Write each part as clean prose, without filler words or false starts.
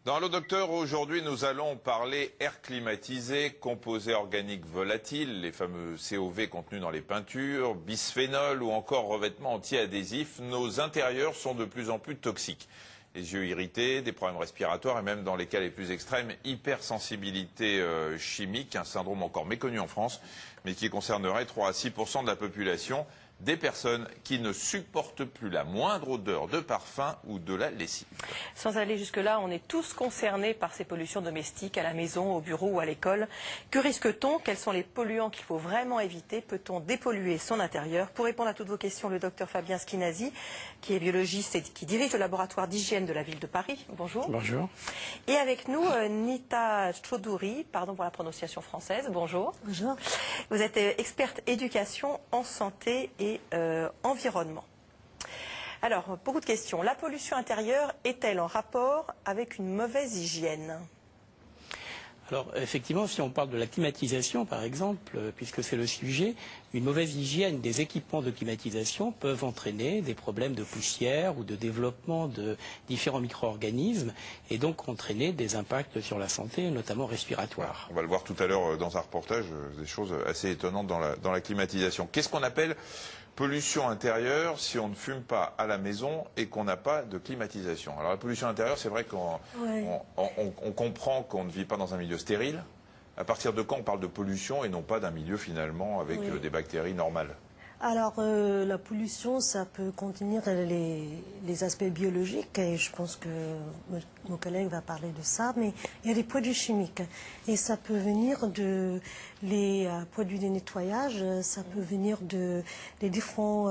Dans Allo Docteur, aujourd'hui, nous allons parler air climatisé, composés organiques volatiles, les fameux COV contenus dans les peintures, bisphénol ou encore revêtements anti-adhésifs. Nos intérieurs sont de plus en plus toxiques. Les yeux irrités, des problèmes respiratoires et même dans les cas les plus extrêmes, hypersensibilité chimique, un syndrome encore méconnu en France, mais qui concernerait 3 à 6% de la population. Des personnes qui ne supportent plus la moindre odeur de parfum ou de la lessive. Sans aller jusque-là, on est tous concernés par ces pollutions domestiques, à la maison, au bureau ou à l'école. Que risque-t-on? Quels sont les polluants qu'il faut vraiment éviter? Peut-on dépolluer son intérieur? Pour répondre à toutes vos questions, le docteur Fabien Schinazi, qui est biologiste et qui dirige le laboratoire d'hygiène de la ville de Paris. Bonjour. Bonjour. Et avec nous, Nita Chaudouri, pardon pour la prononciation française. Bonjour. Bonjour. Vous êtes experte éducation en santé et environnement. Alors, beaucoup de questions. La pollution intérieure est-elle en rapport avec une mauvaise hygiène? Alors, effectivement, si on parle de la climatisation, par exemple, puisque c'est le sujet, une mauvaise hygiène des équipements de climatisation peuvent entraîner des problèmes de poussière ou de développement de différents micro-organismes et donc entraîner des impacts sur la santé, notamment respiratoires. On va le voir tout à l'heure dans un reportage, des choses assez étonnantes dans la climatisation. Qu'est-ce qu'on appelle pollution intérieure si on ne fume pas à la maison et qu'on n'a pas de climatisation? Alors la pollution intérieure, c'est vrai qu'on on comprend qu'on ne vit pas dans un milieu stérile. À partir de quand on parle de pollution et non pas d'un milieu finalement avec des bactéries normales? Alors, la pollution, ça peut contenir les aspects biologiques, et je pense que mon collègue va parler de ça, mais il y a des produits chimiques. Et ça peut venir de les produits de nettoyage, ça peut venir des différents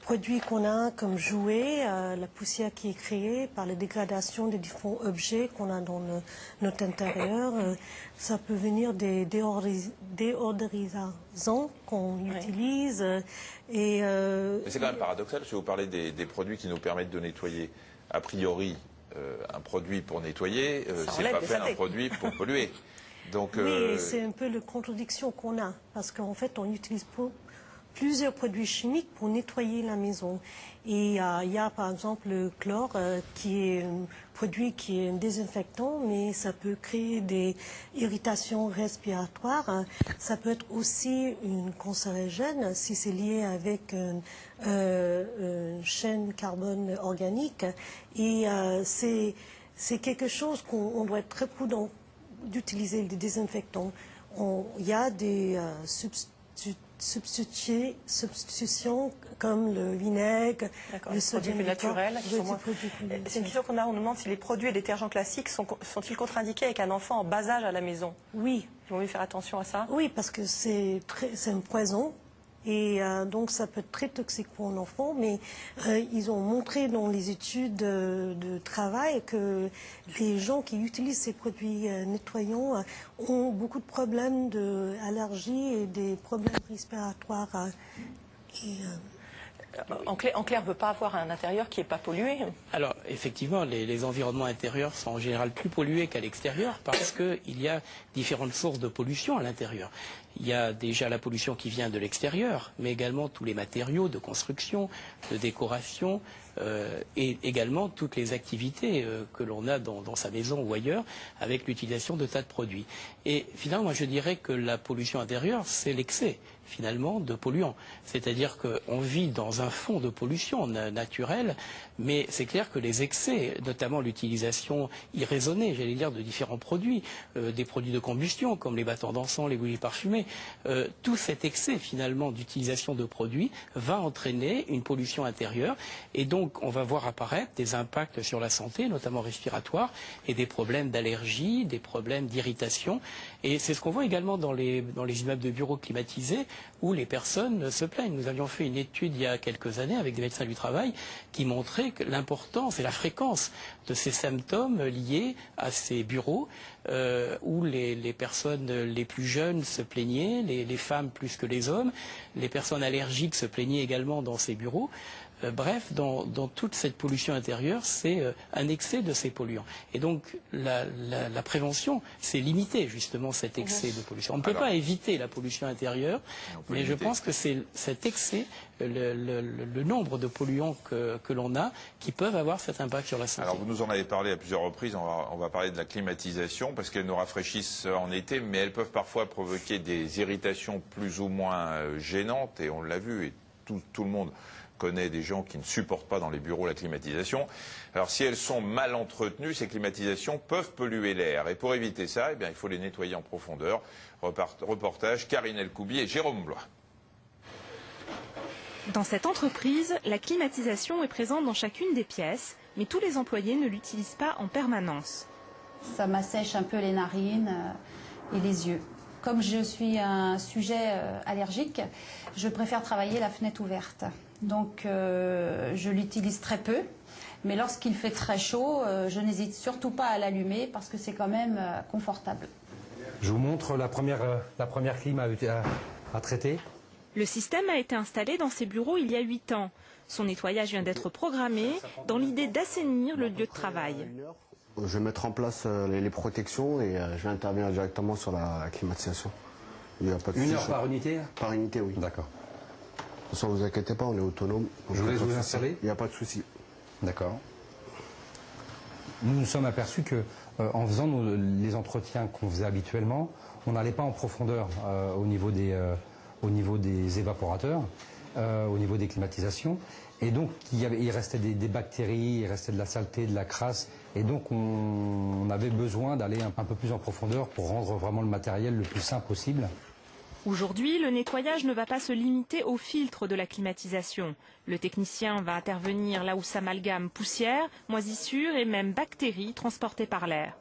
produits qu'on a comme jouets, la poussière qui est créée par la dégradation des différents objets qu'on a dans notre intérieur. Ça peut venir des déodorisants qu'on utilise. Mais c'est quand même paradoxal, si vous parlez des produits qui nous permettent de nettoyer, a priori, un produit pour nettoyer, c'est pas fait un produit pour polluer. Donc, oui, c'est un peu la contradiction qu'on a, parce qu'en fait, on utilise plusieurs produits chimiques pour nettoyer la maison. Et il y a par exemple le chlore qui est un produit qui est un désinfectant, mais ça peut créer des irritations respiratoires. Ça peut être aussi une cancérigène si c'est lié avec une chaîne carbone organique. Et c'est quelque chose qu'on doit être très prudent d'utiliser des désinfectants. Il y a des substitutions comme le vinaigre, le sodium naturel. C'est une question qu'on a, on nous demande si les produits et détergents classiques sont-ils contre-indiqués avec un enfant en bas âge à la maison? Oui. Il vaut mieux faire attention à ça? Oui, parce que c'est un poison. Et donc ça peut être très toxique pour un enfant, mais ils ont montré dans les études de travail que les gens qui utilisent ces produits nettoyants ont beaucoup de problèmes d'allergie et des problèmes respiratoires. En clair, on ne veut pas avoir un intérieur qui n'est pas pollué. Alors, effectivement, les environnements intérieurs sont en général plus pollués qu'à l'extérieur parce qu'il y a différentes sources de pollution à l'intérieur. Il y a déjà la pollution qui vient de l'extérieur, mais également tous les matériaux de construction, de décoration, et également toutes les activités que l'on a dans sa maison ou ailleurs avec l'utilisation de tas de produits. Et finalement, moi je dirais que la pollution intérieure, c'est l'excès finalement de polluants. C'est-à-dire qu'on vit dans un fond de pollution naturelle, mais c'est clair que les excès, notamment l'utilisation irraisonnée, j'allais dire, de différents produits, des produits de combustion comme les battants d'encens, les bougies parfumées, tout cet excès finalement d'utilisation de produits va entraîner une pollution intérieure et donc on va voir apparaître des impacts sur la santé, notamment respiratoires, et des problèmes d'allergie, des problèmes d'irritation. Et c'est ce qu'on voit également dans les immeubles de bureaux climatisés où les personnes se plaignent. Nous avions fait une étude il y a quelques années avec des médecins du travail qui montrait que l'importance et la fréquence de ces symptômes liés à ces bureaux où les personnes les plus jeunes se plaignaient, les femmes plus que les hommes, les personnes allergiques se plaignaient également dans ces bureaux. Bref, dans toute cette pollution intérieure, c'est un excès de ces polluants. Et donc, la prévention, c'est limiter justement cet excès de pollution. On ne peut pas éviter la pollution intérieure, mais je pense que c'est cet excès, le nombre de polluants que l'on a, qui peuvent avoir cet impact sur la santé. Alors, vous nous en avez parlé à plusieurs reprises, on va parler de la climatisation, parce qu'elles nous rafraîchissent en été, mais elles peuvent parfois provoquer des irritations plus ou moins gênantes, et on l'a vu, et tout le monde connaît des gens qui ne supportent pas dans les bureaux la climatisation. Alors si elles sont mal entretenues, ces climatisations peuvent polluer l'air. Et pour éviter ça, eh bien, il faut les nettoyer en profondeur. Reportage Karine Elkoubi et Jérôme Blois. Dans cette entreprise, la climatisation est présente dans chacune des pièces, mais tous les employés ne l'utilisent pas en permanence. Ça m'assèche un peu les narines et les yeux. Comme je suis un sujet allergique, je préfère travailler la fenêtre ouverte. Donc je l'utilise très peu, mais lorsqu'il fait très chaud, je n'hésite surtout pas à l'allumer parce que c'est quand même confortable. Je vous montre la première clim à traiter. Le système a été installé dans ces bureaux il y a 8 ans. Son nettoyage vient d'être programmé dans l'idée d'assainir le lieu de travail. Je vais mettre en place les protections et je vais intervenir directement sur la climatisation. Il y a pas de Une souci. heure par unité? Par unité, oui. D'accord. De toute façon, vous inquiétez pas, on est autonome. Je vous laisse vous installer? Il n'y a pas de souci. D'accord. Nous nous sommes aperçus que, en faisant les entretiens qu'on faisait habituellement, on n'allait pas en profondeur au niveau des évaporateurs, au niveau des climatisations. Et donc, il restait des bactéries, il restait de la saleté, de la crasse. Et donc, on avait besoin d'aller un peu plus en profondeur pour rendre vraiment le matériel le plus sain possible. Aujourd'hui, le nettoyage ne va pas se limiter au filtre de la climatisation. Le technicien va intervenir là où s'amalgament poussière, moisissures et même bactéries transportées par l'air.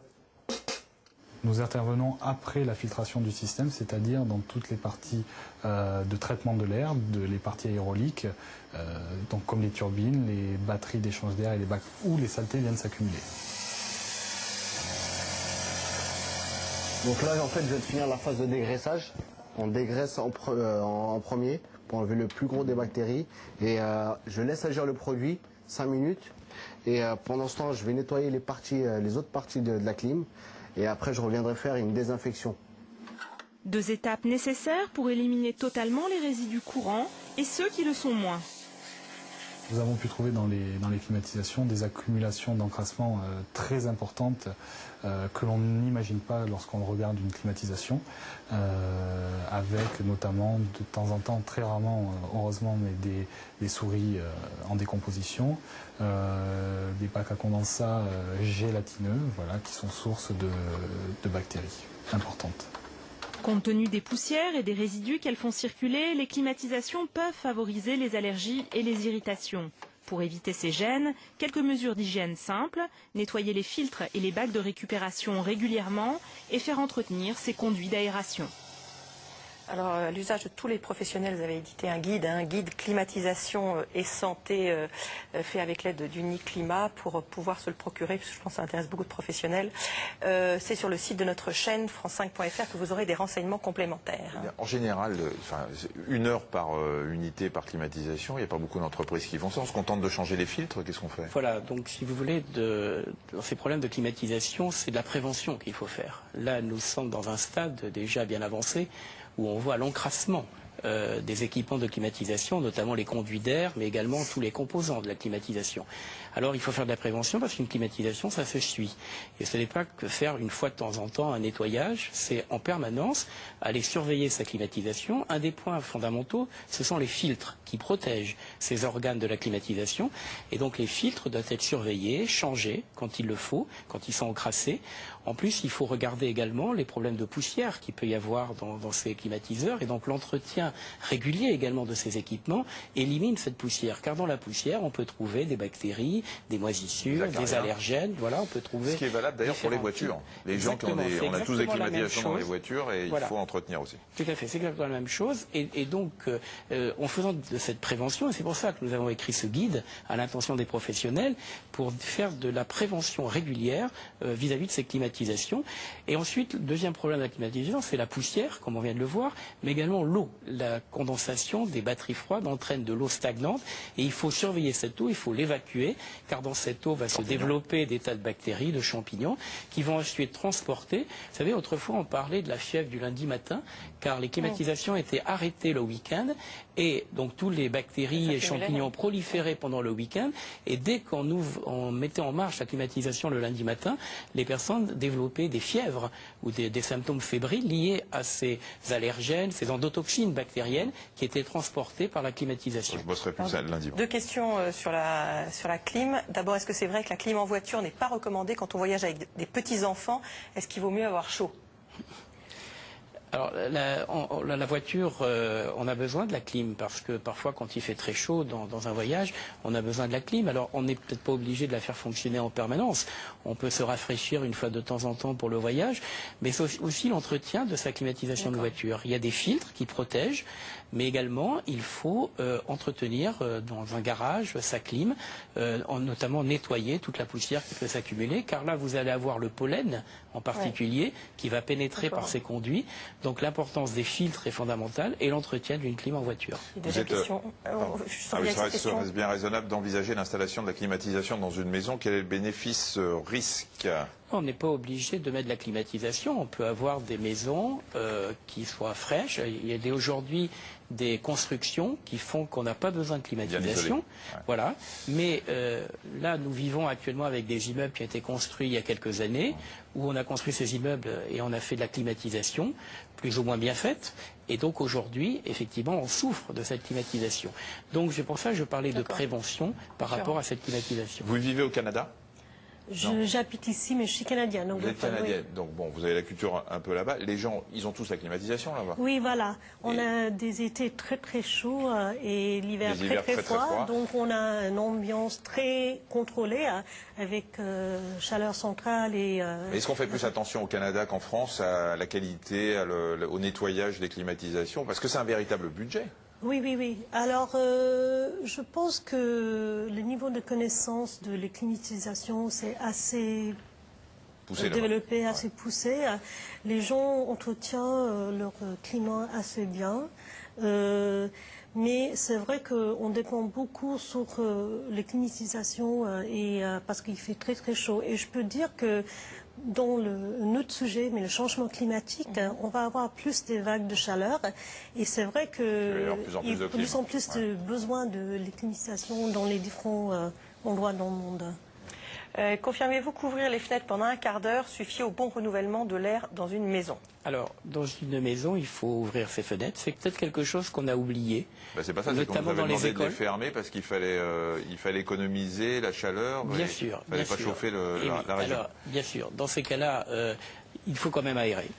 Nous intervenons après la filtration du système, c'est-à-dire dans toutes les parties de traitement de l'air, les parties aéroliques, donc comme les turbines, les batteries d'échange d'air et les bacs où les saletés viennent s'accumuler. Donc là, en fait, je vais finir la phase de dégraissage. On dégraisse en premier pour enlever le plus gros des bactéries. Et je laisse agir le produit 5 minutes. Et pendant ce temps, je vais nettoyer les autres parties de la clim. Et après, je reviendrai faire une désinfection. 2 étapes nécessaires pour éliminer totalement les résidus courants et ceux qui le sont moins. Nous avons pu trouver dans les climatisations des accumulations d'encrassement très importantes que l'on n'imagine pas lorsqu'on regarde une climatisation, avec notamment de temps en temps, très rarement, heureusement, mais des souris en décomposition, des bacs à condensat gélatineux, voilà, qui sont source de bactéries importantes. Compte tenu des poussières et des résidus qu'elles font circuler, les climatisations peuvent favoriser les allergies et les irritations. Pour éviter ces gènes, quelques mesures d'hygiène simples, nettoyer les filtres et les bacs de récupération régulièrement et faire entretenir ces conduits d'aération. Alors, à l'usage de tous les professionnels, vous avez édité un guide climatisation et santé fait avec l'aide d'Uniclimat pour pouvoir se le procurer, parce que je pense que ça intéresse beaucoup de professionnels. C'est sur le site de notre chaîne france5.fr que vous aurez des renseignements complémentaires. En général, 1 heure par unité par climatisation, il n'y a pas beaucoup d'entreprises qui font ça. On se contente de changer les filtres, qu'est-ce qu'on fait? Voilà, donc si vous voulez, dans ces problèmes de climatisation, c'est de la prévention qu'il faut faire. Là, nous sommes dans un stade déjà bien avancé où on voit l'encrassement des équipements de climatisation, notamment les conduits d'air, mais également tous les composants de la climatisation. Alors il faut faire de la prévention parce qu'une climatisation, ça se suit. Et ce n'est pas que faire une fois de temps en temps un nettoyage, c'est en permanence aller surveiller sa climatisation. Un des points fondamentaux, ce sont les filtres qui protègent ces organes de la climatisation. Et donc les filtres doivent être surveillés, changés quand il le faut, quand ils sont encrassés. En plus, il faut regarder également les problèmes de poussière qu'il peut y avoir dans ces climatiseurs. Et donc l'entretien régulier également de ces équipements élimine cette poussière. Car dans la poussière, on peut trouver des bactéries, des moisissures, des allergènes. Voilà, on peut trouver. Ce qui est valable d'ailleurs pour les voitures. Les gens qui ont on a tous des climatisations dans les voitures et voilà. Il faut entretenir aussi. Tout à fait, c'est exactement la même chose. Et donc, en faisant de cette prévention, et c'est pour ça que nous avons écrit ce guide à l'intention des professionnels pour faire de la prévention régulière vis-à-vis de ces climatisations. Et ensuite, le deuxième problème de la climatisation, c'est la poussière, comme on vient de le voir, mais également l'eau. La condensation des batteries froides entraîne de l'eau stagnante, et il faut surveiller cette eau, il faut l'évacuer, car dans cette eau va se développer des tas de bactéries, de champignons, qui vont ensuite être transportés. Vous savez, autrefois, on parlait de la fièvre du lundi matin, car les climatisations étaient arrêtées le week-end, et donc tous les bactéries et champignons proliféraient pendant le week-end, et dès qu'on mettait en marche la climatisation le lundi matin, les personnes développaient des fièvres ou des symptômes fébriles liés à ces allergènes, ces endotoxines bactériennes qui étaient transportées par la climatisation. Je bosserai plus lundi. Deux questions sur la clim. D'abord, est-ce que c'est vrai que la clim en voiture n'est pas recommandée quand on voyage avec des petits-enfants? Est-ce qu'il vaut mieux avoir chaud? Alors, la voiture, on a besoin de la clim parce que parfois, quand il fait très chaud dans un voyage, on a besoin de la clim. Alors, on n'est peut-être pas obligé de la faire fonctionner en permanence. On peut se rafraîchir une fois de temps en temps pour le voyage, mais c'est aussi l'entretien de sa climatisation de voiture. Il y a des filtres qui protègent, mais également, il faut entretenir dans un garage sa clim, notamment nettoyer toute la poussière qui peut s'accumuler, car là, vous allez avoir le pollen en particulier qui va pénétrer par ces conduits. Donc l'importance des filtres est fondamentale et l'entretien d'une clim en voiture. Ça reste bien raisonnable d'envisager l'installation de la climatisation dans une maison. Quel est le bénéfice-risque? On n'est pas obligé de mettre de la climatisation. On peut avoir des maisons qui soient fraîches. Il y a aujourd'hui des constructions qui font qu'on n'a pas besoin de climatisation. Voilà. Mais là, nous vivons actuellement avec des immeubles qui ont été construits il y a quelques années, où on a construit ces immeubles et on a fait de la climatisation, plus ou moins bien faite. Et donc aujourd'hui, effectivement, on souffre de cette climatisation. Donc c'est pour ça que je parlais de prévention par rapport à cette climatisation. Vous vivez au Canada? J'habite ici, mais je suis canadienne. Vous êtes canadienne, donc bon, vous avez la culture un peu là-bas. Les gens, ils ont tous la climatisation là-bas? Oui, voilà. On a des étés très très chauds et l'hiver très froid. Donc on a une ambiance très contrôlée avec chaleur centrale et... Est-ce qu'on fait plus attention au Canada qu'en France à la qualité, au nettoyage des climatisations? Parce que c'est un véritable budget. Oui, oui, oui. Alors, je pense que le niveau de connaissance de la climatisation, c'est assez développé, assez poussé. Les gens entretiennent leur climat assez bien. Mais c'est vrai qu'on dépend beaucoup sur les climatisations parce qu'il fait très très chaud. Et je peux dire que dans un autre sujet, mais le changement climatique, on va avoir plus des vagues de chaleur. Et c'est vrai qu'il y a de plus en plus de besoin de climatisation dans les différents endroits dans le monde. Confirmez-vous qu'ouvrir les fenêtres pendant un quart d'heure suffit au bon renouvellement de l'air dans une maison? Alors, dans une maison, il faut ouvrir ses fenêtres. C'est peut-être quelque chose qu'on a oublié. C'est pas ça, c'est qu'on nous avait demandé de les fermer parce qu'il fallait, économiser la chaleur. Bien sûr. Il ne fallait pas chauffer la région. Alors, bien sûr, dans ces cas-là, il faut quand même aérer.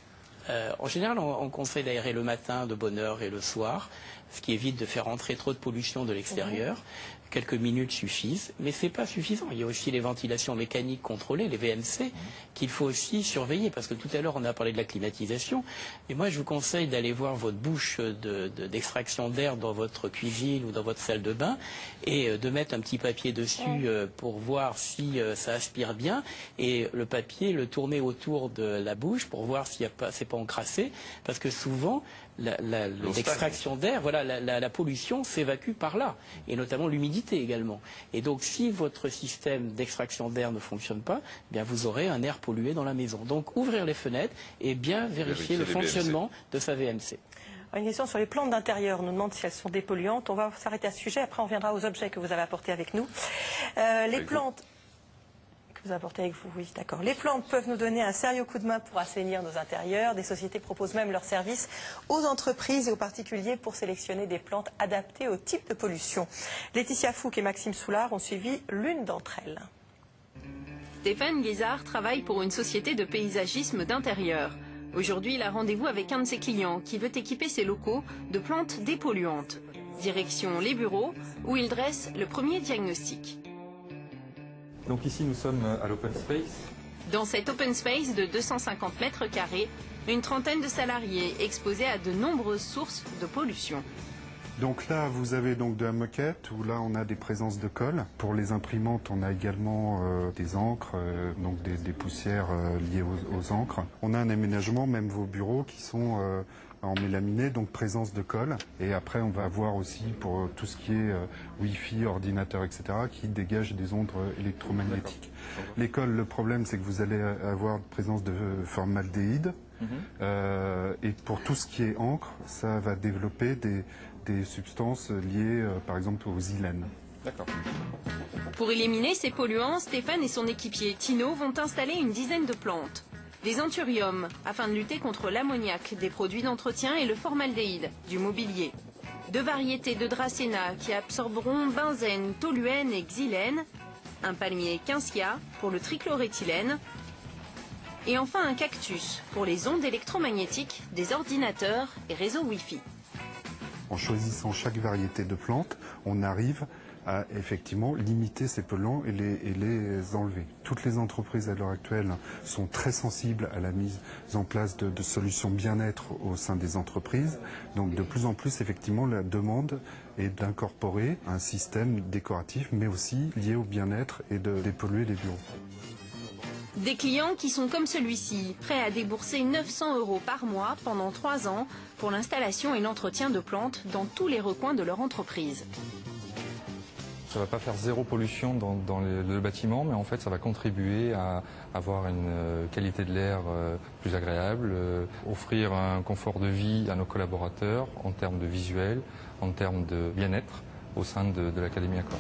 En général, on conseille d'aérer le matin de bonne heure et le soir, ce qui évite de faire entrer trop de pollution de l'extérieur. Quelques minutes suffisent, mais ce n'est pas suffisant. Il y a aussi les ventilations mécaniques contrôlées, les VMC, qu'il faut aussi surveiller, parce que tout à l'heure on a parlé de la climatisation, mais moi je vous conseille d'aller voir votre bouche d'extraction d'air dans votre cuisine ou dans votre salle de bain, et de mettre un petit papier dessus pour voir si ça aspire bien, et le papier le tourner autour de la bouche pour voir si c'est pas encrassé, parce que souvent l'extraction d'air, voilà, la pollution s'évacue par là, et notamment l'humidité également. Et donc, si votre système d'extraction d'air ne fonctionne pas, eh bien vous aurez un air pollué dans la maison. Donc, ouvrir les fenêtres et bien vérifier le fonctionnement de sa VMC. Une question sur les plantes d'intérieur. On nous demande si elles sont dépolluantes. On va s'arrêter à ce sujet. Après, on viendra aux objets que vous avez apportés avec nous. Les plantes... Vous apportez avec vous, oui, d'accord. Les plantes peuvent nous donner un sérieux coup de main pour assainir nos intérieurs. Des sociétés proposent même leurs services aux entreprises et aux particuliers pour sélectionner des plantes adaptées au type de pollution. Laetitia Fouque et Maxime Soulard ont suivi l'une d'entre elles. Stéphane Guizard travaille pour une société de paysagisme d'intérieur. Aujourd'hui, il a rendez-vous avec un de ses clients qui veut équiper ses locaux de plantes dépolluantes. Direction les bureaux où il dresse le premier diagnostic. Donc ici nous sommes à l'open space. Dans cet open space de 250 mètres carrés, une trentaine de salariés exposés à de nombreuses sources de pollution. Donc là, vous avez donc de la moquette, où là, on a des présences de colle. Pour les imprimantes, on a également des encres, donc des poussières liées aux encres. On a un aménagement, même vos bureaux, qui sont en mélaminé, donc présence de colle. Et après, on va avoir aussi, pour tout ce qui est Wi-Fi, ordinateur, etc., qui dégagent des ondes électromagnétiques. Les colles, le problème, c'est que vous allez avoir présence de formaldéhyde. Et pour tout ce qui est encre, ça va développer des substances liées, par exemple, aux xylènes. D'accord. Pour éliminer ces polluants, Stéphane et son équipier Tino vont installer une dizaine de plantes. Des anthuriums, afin de lutter contre l'ammoniac des produits d'entretien et le formaldéhyde du mobilier. 2 variétés de dracéna qui absorberont benzène, toluène et xylène. Un palmier quinquina pour le trichloréthylène. Et enfin un cactus pour les ondes électromagnétiques des ordinateurs et réseaux Wi-Fi. En choisissant chaque variété de plantes, on arrive à effectivement limiter ces polluants et les enlever. Toutes les entreprises à l'heure actuelle sont très sensibles à la mise en place de solutions bien-être au sein des entreprises. Donc de plus en plus, effectivement, la demande est d'incorporer un système décoratif, mais aussi lié au bien-être et de dépolluer les bureaux. Des clients qui sont comme celui-ci, prêts à débourser 900 € par mois pendant 3 ans pour l'installation et l'entretien de plantes dans tous les recoins de leur entreprise. Ça ne va pas faire zéro pollution dans le bâtiment, mais en fait ça va contribuer à avoir une qualité de l'air plus agréable, offrir un confort de vie à nos collaborateurs en termes de visuel, en termes de bien-être au sein de l'Académie Accor.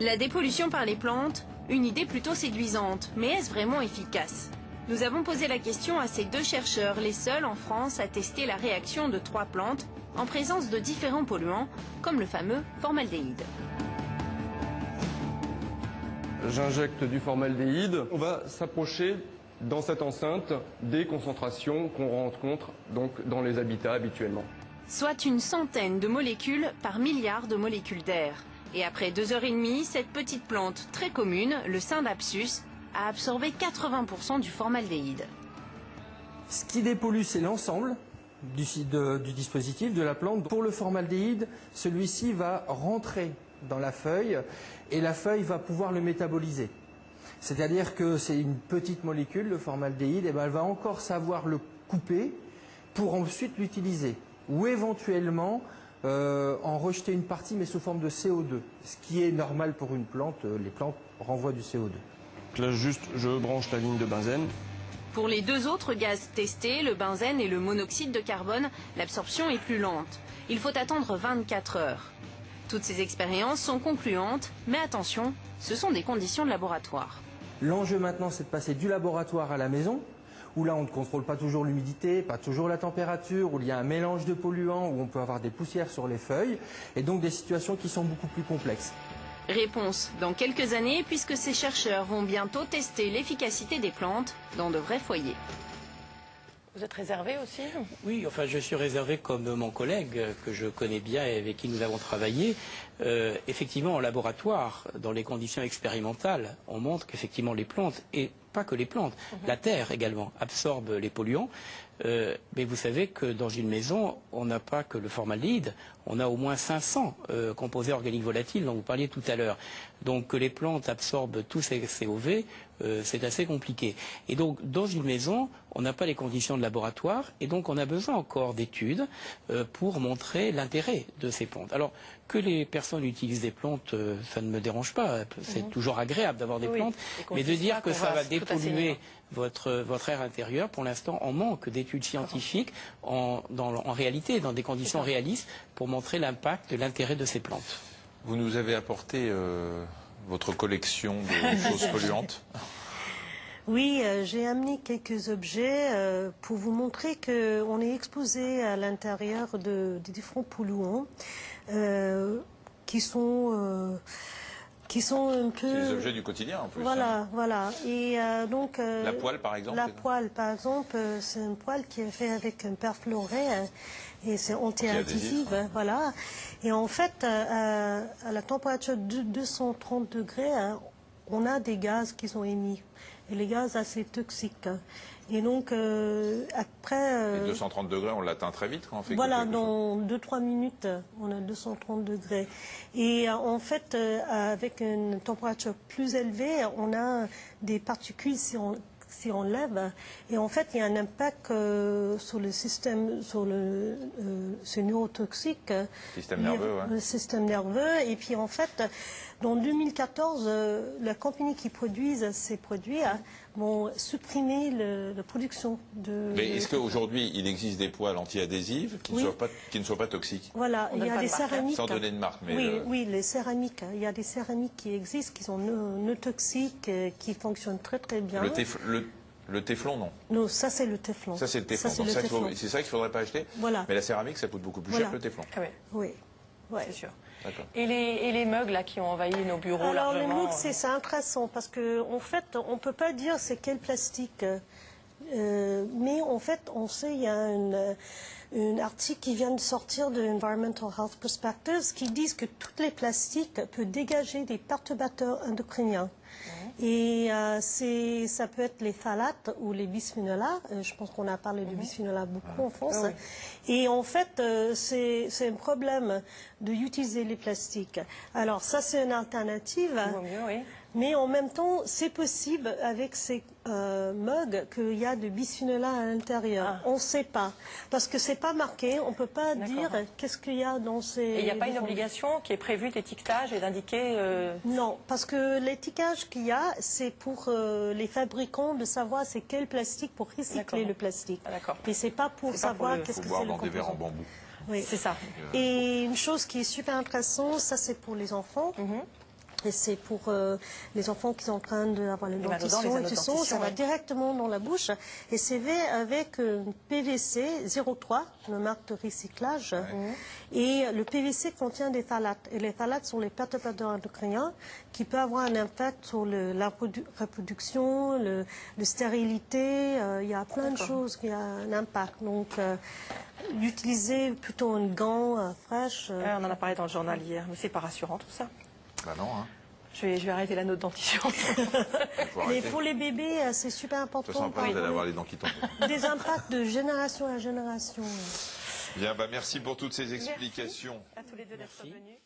La dépollution par les plantes, une idée plutôt séduisante, mais est-ce vraiment efficace? Nous avons posé la question à ces 2 chercheurs, les seuls en France à tester la réaction de 3 plantes en présence de différents polluants, comme le fameux formaldéhyde. J'injecte du formaldéhyde. On va s'approcher dans cette enceinte des concentrations qu'on rencontre donc dans les habitats habituellement. Soit une centaine de molécules par milliard de molécules d'air. Et après 2h30, cette petite plante très commune, le Scindapsus, a absorbé 80% du formaldéhyde. Ce qui dépollue, c'est l'ensemble du dispositif, de la plante. Pour le formaldéhyde, celui-ci va rentrer dans la feuille et la feuille va pouvoir le métaboliser. C'est-à-dire que c'est une petite molécule, le formaldéhyde, et ben elle va encore savoir le couper pour ensuite l'utiliser. Ou éventuellement en rejeter une partie mais sous forme de CO2. Ce qui est normal pour une plante, les plantes renvoient du CO2. Là juste je branche la ligne de benzène. Pour les 2 autres gaz testés, le benzène et le monoxyde de carbone, l'absorption est plus lente. Il faut attendre 24 heures. Toutes ces expériences sont concluantes, mais attention, ce sont des conditions de laboratoire. L'enjeu maintenant, c'est de passer du laboratoire à la maison, où là on ne contrôle pas toujours l'humidité, pas toujours la température, où il y a un mélange de polluants, où on peut avoir des poussières sur les feuilles, et donc des situations qui sont beaucoup plus complexes. Réponse dans quelques années, puisque ces chercheurs vont bientôt tester l'efficacité des plantes dans de vrais foyers. Vous êtes réservé aussi? Oui, enfin je suis réservé comme mon collègue que je connais bien et avec qui nous avons travaillé. Effectivement, en laboratoire, dans les conditions expérimentales, on montre qu'effectivement les plantes, et pas que les plantes, la terre également, absorbe les polluants. Mais vous savez que dans une maison, on n'a pas que le formaldéhyde, on a au moins 500 composés organiques volatiles dont vous parliez tout à l'heure. Donc que les plantes absorbent tous ces COV, c'est assez compliqué. Et donc dans une maison, on n'a pas les conditions de laboratoire et donc on a besoin encore d'études pour montrer l'intérêt de ces plantes. Alors que les personnes utilisent des plantes, ça ne me dérange pas, c'est toujours agréable d'avoir des plantes, mais de dire que ça va dépolluer votre air intérieur, pour l'instant, on manque d'études scientifiques en réalité, dans des conditions réalistes, pour montrer l'impact, l'intérêt de ces plantes. Vous nous avez apporté votre collection de choses polluantes. Oui, j'ai amené quelques objets pour vous montrer qu'on est exposé à l'intérieur des différents polluants qui sont un peu... C'est des objets du quotidien en plus. Voilà, hein. voilà. Et donc... la poêle par exemple. La poêle par exemple, c'est une poêle qui est faite avec un perfluoré et c'est anti-adhésif, voilà. Et en fait, à la température de 230 degrés, on a des gaz qui sont émis. et les gaz assez toxiques. Et donc, après... Les 230 degrés, on l'atteint très vite quand on fait voilà, quelque chose. dans 2-3 minutes, on a 230 degrés. Et en fait, avec une température plus élevée, on a des particules si on lève. Et en fait, il y a un impact sur le système, sur ce neurotoxique. Système nerveux, ouais. Le système nerveux. Et puis en fait, dans 2014, la compagnie qui produit ces produits vont supprimer la production de... Mais est-ce qu'aujourd'hui, il existe des poêles anti-adhésives qui, qui ne soient pas toxiques? Voilà, il y a des céramiques. Sans donner de marque, mais... Oui, les céramiques. Il y a des céramiques qui existent, qui sont non toxiques, qui fonctionnent très très bien. Le téflon, non? Non, ça c'est le téflon. Ça c'est le téflon. C'est ça qu'il ne faudrait pas acheter? Voilà. Mais la céramique, ça coûte beaucoup plus cher que le téflon. Ah oui. Oui. Ouais. C'est sûr. Et les mugs là qui ont envahi nos bureaux alors, largement. les mugs, c'est intéressant parce qu'en fait, on ne peut pas dire c'est quel plastique. Mais en fait, on sait, il y a un article qui vient de sortir de Environmental Health Perspectives qui disent que tous les plastiques peuvent dégager des perturbateurs endocriniens. Et ça peut être les phthalates ou les bisphénols A. Je pense qu'on a parlé de bisphénol A beaucoup en France. Oui. Et en fait, c'est un problème d'utiliser les plastiques. Alors ça, c'est une alternative. Mieux, oui. Mais en même temps, c'est possible avec ces mugs qu'il y a de bisphénol A à l'intérieur. On ne sait pas. Parce que ce n'est pas marqué, on ne peut pas dire qu'est-ce qu'il y a dans ces... Et il n'y a pas une obligation qui est prévue d'étiquetage et d'indiquer... Non, parce que l'étiquetage qu'il y a, c'est pour les fabricants de savoir c'est quel plastique pour recycler le plastique. Et ce n'est pas pour savoir qu'est-ce que c'est le dans des verres en composant. bambou. Oui. C'est ça. Et une chose qui est super intéressante, ça c'est pour les enfants. Et c'est pour les enfants qui sont en train d'avoir le dentition et tout ça, ça va directement dans la bouche. Et c'est fait avec PVC 03, une marque de recyclage. Et le PVC contient des phthalates. Et les phthalates sont les perturbateurs endocriniens qui peuvent avoir un impact sur la reproduction, la stérilité. Il y a plein de choses qui ont un impact. Donc, utiliser plutôt une gant fraîche. On en a parlé dans le journal hier, mais c'est pas rassurant tout ça. Bah non, hein. Je vais arrêter la note dentition. Mais pour les bébés, c'est super important. De toute façon, après, vous allez avoir les dents qui tombent. Des impacts de génération à génération. Bien, bah merci pour toutes ces explications. À tous les deux d'être venus.